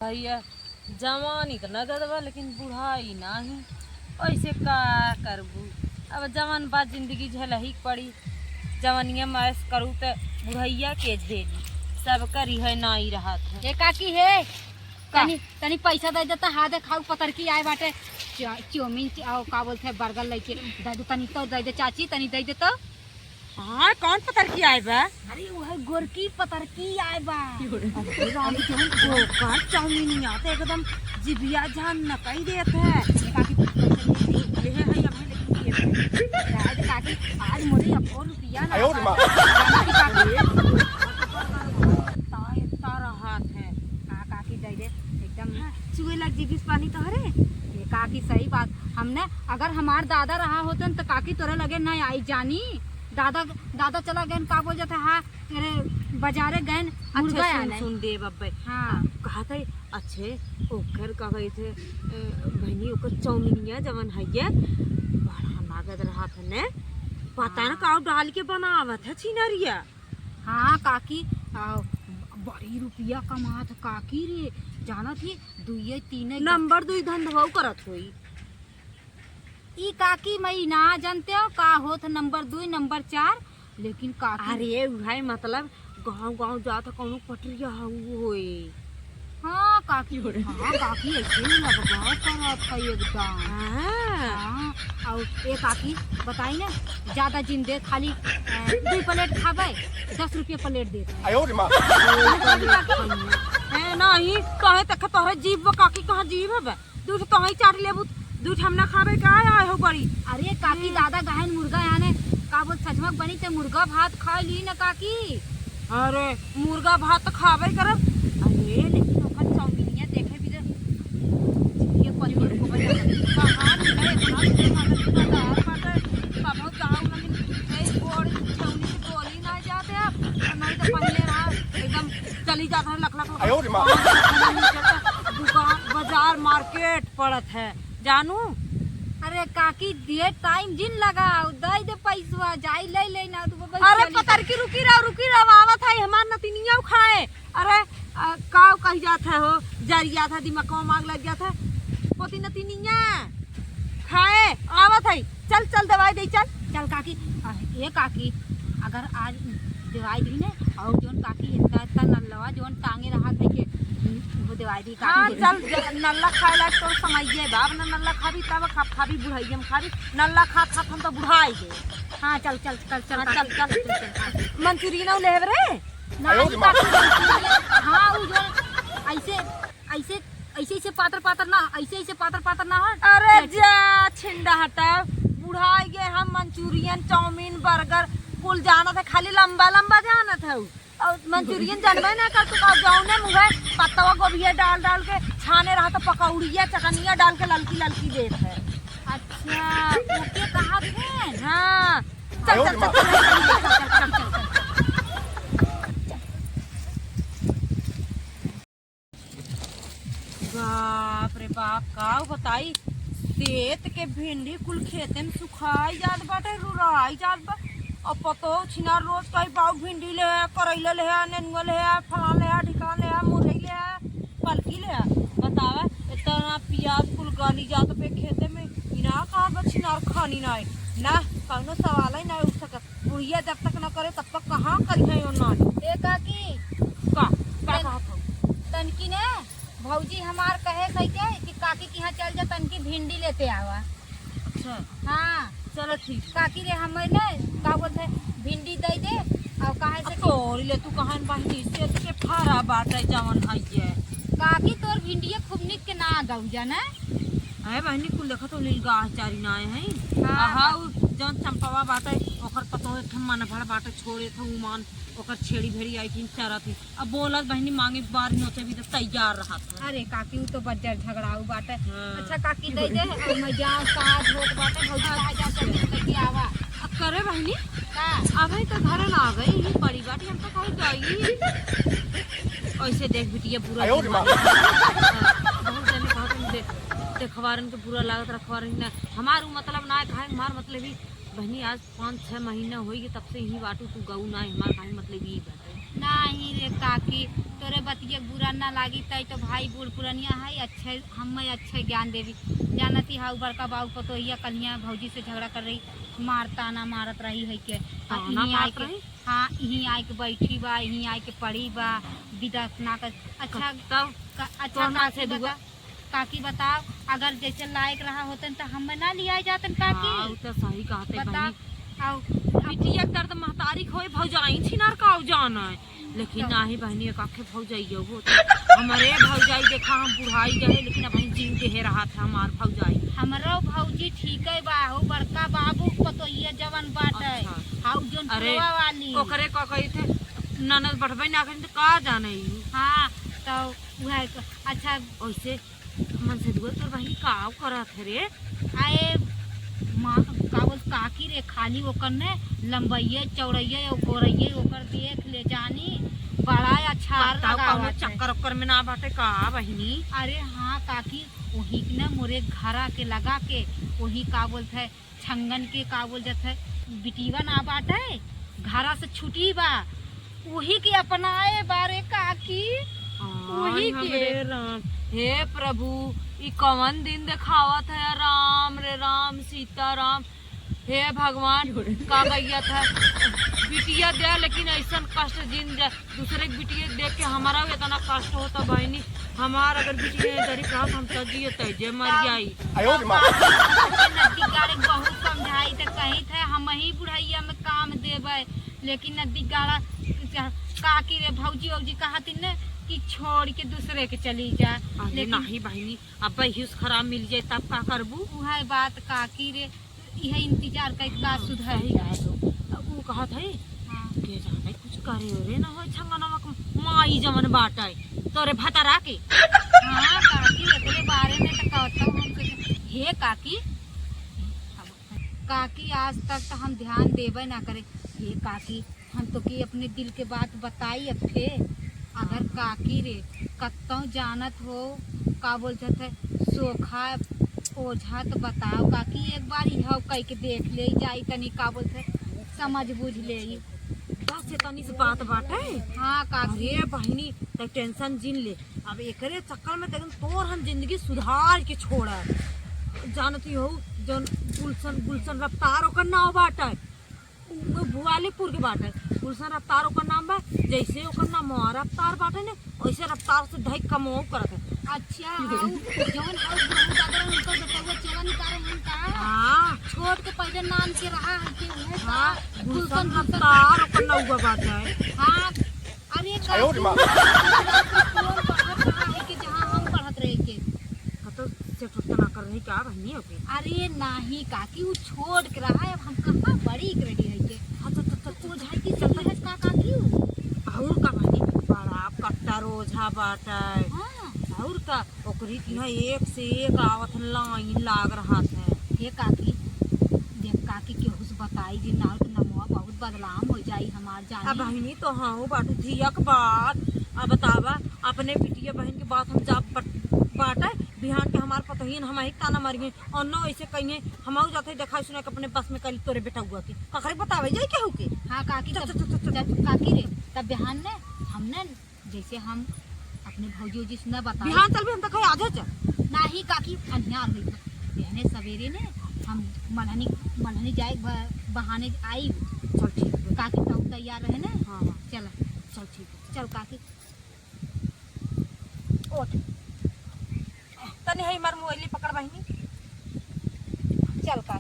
भैया जवानी तो नगद बा लेकिन बुढ़ाई नाही। ऐसे का करबू। अब जवान बात जिंदगी झेलही पड़ी। जवानिया मैस करूँ तो बुढ़ैया के झेली सब करी है नाई रहा था। ए काकी है तनी तनी पैसा दे देता हाथ खाऊ पतर की आए बाटे चाउमीन आओ का बोलते हैं बर्गर लेके दे दो तनी तो दे दे चाची तनी दे दे तो। हाँ कौन पतर की आए बा? अरे वो है गोरकी पतर की आए बा। रानी के हम गोकर चाउमीन आते एकदम जिबिया जान न कही देते हैं। काकी ले है हम लेकिन काकी आज मुझे अब और रुपया ना तारा हाथ है। हाँ काकी दे दे एकदम चुए लग जी पानी तो हरे। ये काकी सही बात हमने अगर हमार दादा रहा होते तो काकी तोरे लगे ना आई जानी। दादा दादा चला गए का बोल जाता हाँ तेरे बाजारे गए मुर्गा अच्छा सुन दे बब्बे। हाँ कहा था अच्छे ओकर का गए थे बहनी ओकर चाउमीनिया जवन है ये बड़ा लागत रहा था ने पता न काउ डाल के बनावत है छिनरिया। हाँ काकी बड़ी रुपया कमात काकी रे जाना थी दुई तीन नंबर दुई धंधवा करत होई। ई काकी मई ना जानते हो का होत नंबर 2 नंबर 4 लेकिन काकी अरे भाई मतलब गांव गांव जाता कौनो पटरिया होए। हाँ काकी हाँ काकी ऐसे ही लगवा करत है एकदम। हाँ और ए काकी बताई ना ज्यादा जिंदे खाली 2 प्लेट खाबे 10 रुपये प्लेट दे है नहीं कहे तक तोहरे जीव काकी कहाँ जीव है दूध तो ही चाट लेबू दूध हम ना खाबे का आए हो बड़ी। अरे काकी दादा गहन मुर्गा याने का बोल सचमक बनी ते मुर्गा भात खा ली ना काकी। अरे मुर्गा भात तो खाबे करब। अरे लेकिन ओकर चाउमीनिया देखे भी ये परिवार को बता कहां है कहां बाटे बाबू गांव में ए गोड़ चाउनी से गोली ना जाते अब नहीं तो पहले रहा एकदम चली जाता है लख दुकान बाजार मार्केट पड़त है जानू। अरे काकी दे टाइम जिन लगाओ दे दे पैसा जाई ले ले ना तू। अरे पतर की रुकी रहो आवत है हमार नतिनिया खाए। अरे काव कही जात है हो जरिया था दिमाग में मांग लग गया था पोती नतिनिया खाए आवत है। चल चल दवाई दे चल चल काकी ये काकी अगर आज दवाई दी ने और जोन काकी इतना इतना नल्लवा जोन टांगे रहा थे के वो दवाई दी हाँ काकी। चल नल्ला खाए ला तो समझिए बाप ना नल्ला खाबी तब खाबी बुढ़ाई हम खाबी नल्ला खा हम तो बुढ़ाई गए। हाँ चल चल चल चल चल चल मंचूरियन ले रे नहीं काकी हाँ वो जो ऐसे ऐसे ऐसे ऐसे पातर ना ऐसे पातर ना हो। अरे जा छिंडा हटा बुढ़ाई गए हम मंचूरियन चाउमीन बर्गर कुल जाना था खाली लंबा लंबा जाना था और मंचूरियन जानवे ना कर तू जाऊने मुँह पत्ता गोभी डाल डाल के छाने रहा तो पकौड़िया चटनिया डाल के ललकी ललकी देत है। अच्छा ओके कहा थे। हाँ चल चल चल बाप रे बाप का बताई सेत के भिंडी कुल खेते में सुखाई जात बाटे रुराई जात बा और पतो छिनार रोज कई पाव भिंडी ले करैला ले नेनुआ ले फलान ले ढिकान ले मुरई ले पलकी ले बतावा इतना प्याज कुल गाली जात पे खेते में इना का छिनार खानी ना ना कौनो सवाल ही ना उठ सकत बुढ़िया जब तक न करे तब तक कहाँ करी है ना ए काकी का कहा था तनकी ने भौजी हमार कहे कहते कि काकी के यहाँ चल जा तनकी भिंडी लेते आवा। अच्छा हाँ चलो ठीक काकी रे हमें ना का बोलते भिंडी दे दे और कहे से तोरी ले तू कहां बहनी से के फारा बाटे जवन हइए काकी तोर भिंडिया खूब निक के ना गाऊ जाना है बहनी कुल देखा तो नील गाह चारी ना है। हाँ, हां जवन चंपावा बाटे ओकर पतो एक मन भड़ बाटे छोड़े थे उमान ओकर छेड़ी भेड़ी आई थी चारा थी अब बोलत बहनी मांगे बार नोचे भी तो तैयार रहा था। अरे काकी वो तो बज्जर झगड़ाऊ बाटे। हाँ। अच्छा काकी दे दे और मैं जाऊं साथ होत बाटे भौजी कहा जा करके आवा करे बहनी का अबे तो घर ना आ गई ये बड़ी बाटी हम तो कहीं गई ऐसे देख बिटिया पूरा बहुत जने कहत देखवारन के बुरा लागत रखवारन ना हमार मतलब ना खाए हमार मतलब ही बहनी आज 5-6 महीना होई तब से ही बाटू तू गऊ ना हमार खाए मतलब ही बाटे नहीं रे काकी, तोरे बतिये बुरा ना लागी तई तो भाई बूढ़ पुरनिया है अच्छे, हमें अच्छे ज्ञान देवी। जानती हाउ बड़का बाबू को तो ये कलिया भौजी से झगड़ा कर रही, मारता ना मारत रही है के यहीं आए के, हाँ यहीं आए के बैठी बा, यहीं आए के पड़ी बा विदा ना कर। अच्छा तब अच्छा काकी बताओ, अगर जैसे लायक रहा होतन तो हम ना लिया जातन काकी। तो सही कहते बता आओ बिटिया के दर्द महतारी खोए भौजाई छिनार का जान है, लेकिन नाही बहनी काखे भौजाई हो हमारे भौजाई देखा हम बुढ़ाई गए लेकिन अब जीव दे रहा था हमार भौजाई। हमरो भौजी ठीक है बा, हो बड़का बाबू को तो ये जवन बाट है। हाउ जोन पुरवा वाली ओकरे का कही थे ननद बढ़बे ना करी तो का जाने। हाँ तो वह अच्छा वैसे मन से दुआ तोर बहनी का करत है रे। आए माँ का बोल काकी रे, खाली ओकर ने लंबैये चौड़ैये और गोरैये ओकर देख ले जानी बड़ा अच्छा लगा चक्कर उक्कर में ना बाटे का बहनी। अरे हाँ काकी, वही ने मोरे घरा के लगा के वही का बोलते है छंगन के का बोल जाते बिटीवा ना बाटे घरा से छुटी बा, वही के अपनाए बारे काकी वही के। राम हे प्रभु ई कौन दिन दिखावत है, राम रे राम सीता राम। हे भगवान का गैया था बिटिया दे लेकिन ऐसा कष्ट जिन दूसरे के बिटिया देख के हमारा भी इतना कष्ट होता बहनी। हमार अगर बिटिया गरीब रहा हम तो जिए जे मर जाई। नदी गाड़े बहुत समझाई तो कही थे हम ही बुढ़ैया में काम देवे, लेकिन नदी गाड़ा काकी रे भौजी औजी कहती न कि छोड़ के दूसरे के चली जा। लेकिन नहीं बहनी अब बेहुस खराब मिल जाए तब का करबू। वह बात काकी रे, यह इंतजार का एक बात सुधर वो कहा थे के जाने कुछ करे रे ना हो छंगनवा माई जमन बाटे तोरे भतरा के। हाँ काकी एकरे बारे में तो कहता हूँ हम। हे काकी काकी आज तक तो हम ध्यान देवे ना करे। हे काकी हम तो की अपने दिल के बात बताई अब थे, अगर काकी रे कत्तों जानत हो का बोलते थे सोखा ओझा तो बताओ काकी एक बार यह कह के देख ले जाई तनी का बोलते समझ बुझ ले बस तनी से बात बाटे। हाँ काकी अरे बहनी तो टेंशन जिन ले, अब एकरे चक्कर में देखन तोर हम जिंदगी सुधार के छोड़ा। जानती हो जौन गुलशन गुलशन रफ्तार ओकर नाव बाटे भुआलीपुर के बाटे, गुलशन रफ्तार ओकर नाम बा। जैसे ओकर नाम रफ्तार बाटे ने वैसे रफ्तार से धई कमो करत है। अच्छा जौन हाउ बहुत ज्यादा उनका बतावा चला निकाल हम का। हां छोड़ के पहले नाम के रहा है कि वह हां गुलशन रफ्तार ओकर नाव बाटे। हां अरे का कि जहां हम पढ़त रहे के तो से ठुकना कर रही का बहनी ओके। अरे नहीं काकी वो छोड़ के रहा है, हम कहां बड़ी रेडी है के। हां तो झाई की चल है का काकी और का बहनी बड़ा कट्टा रोझा बाटे। हां और का ओकरी यहाँ एक से एक आवत लाइन लाग रहा था। हे काकी देख काकी के हुस बताई जी नाल के नमवा बहुत बदलाम हो जाई हमार जानी। अब बहनी तो हाँ बाटू धियक बात। अब बतावा अपने बिटिया बहन के बात हम जा बाटे बिहान के हमार पतहीन हम ही ताना मारिए और न ऐसे कहिए हम जाते देखा सुना के अपने बस में कल तोरे बेटा हुआ के कखरे बतावे जाए क्या हो के। हाँ काकी काकी रे तब बिहान ने हमने जैसे हम अपने भौजी जी सुना बता बिहान चल भी हम तक आधे चल नहीं काकी अन्यार हुई बहने सवेरे ने हम मलहनी जाए बहाने आई। चल ठीक है काकी तो तैयार रहे ना। हाँ चल चल ठीक है चल काकी ओठ तनी है मार मोबाइल पकड़ बहनी चल काकी।